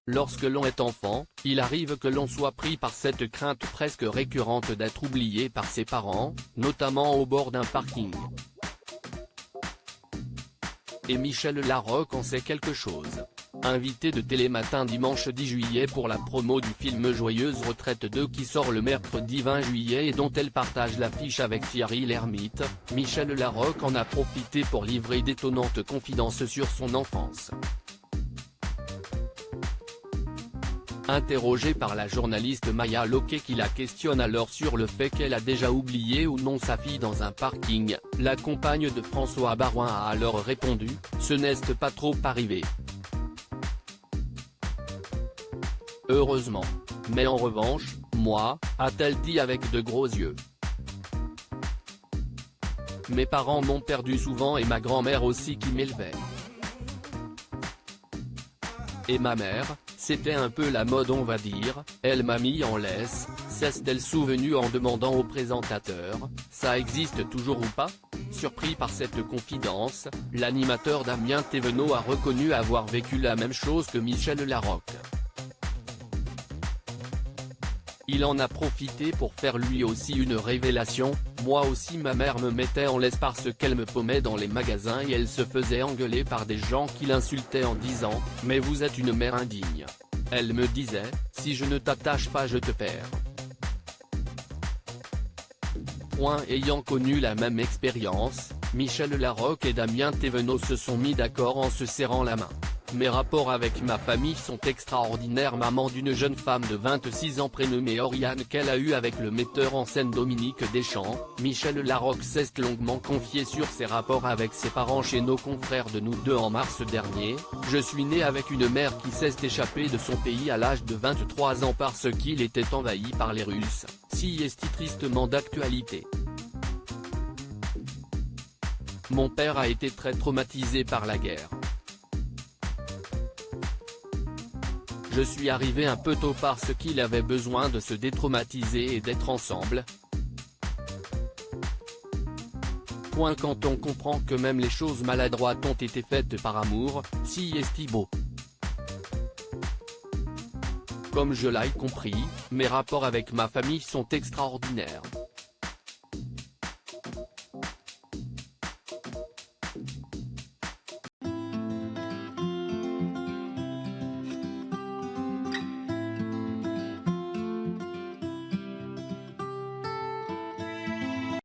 Lorsque l'on est enfant, il arrive que l'on soit pris par cette crainte presque récurrente d'être oublié par ses parents, notamment au bord d'un parking. Et Michel Larocque en sait quelque chose. Invité de Télématin dimanche 10 juillet pour la promo du film Joyeuse Retraite 2 qui sort le mercredi 20 juillet et dont elle partage l'affiche avec Thierry Lhermitte, Michel Larocque en a profité pour livrer d'étonnantes confidences sur son enfance. Interrogée par la journaliste Maya Loquet qui la questionne alors sur le fait qu'elle a déjà oublié ou non sa fille dans un parking, la compagne de François Baroin a alors répondu « Ce n'est pas trop arrivé. Heureusement. Mais en revanche, moi, a-t-elle dit avec de gros yeux. Mes parents m'ont perdu souvent et ma grand-mère aussi qui m'élevait. Et ma mère, c'était un peu la mode on va dire, elle m'a mis en laisse, s'est-elle souvenue en demandant au présentateur, ça existe toujours ou pas ? Surpris par cette confidence, l'animateur Damien Thévenot a reconnu avoir vécu la même chose que Michel Larocque. Il en a profité pour faire lui aussi une révélation, moi aussi ma mère me mettait en laisse parce qu'elle me paumait dans les magasins et elle se faisait engueuler par des gens qui l'insultaient en disant « Mais vous êtes une mère indigne ». Elle me disait « Si je ne t'attache pas je te perds ». Ayant connu la même expérience, Michel Larocque et Damien Thévenot se sont mis d'accord en se serrant la main. Mes rapports avec ma famille sont extraordinaires. Maman d'une jeune femme de 26 ans prénommée Oriane qu'elle a eue avec le metteur en scène Dominique Deschamps, Michel Larocque s'est longuement confié sur ses rapports avec ses parents chez nos confrères de Nous Deux en mars dernier. Je suis né avec une mère qui s'est échappée de son pays à l'âge de 23 ans parce qu'il était envahi par les Russes, si est tristement d'actualité. Mon père a été très traumatisé par la guerre. Je suis arrivé un peu tôt parce qu'il avait besoin de se détraumatiser et d'être ensemble. Quand on comprend que même les choses maladroites ont été faites par amour, si est beau. Comme je l'ai compris, mes rapports avec ma famille sont extraordinaires.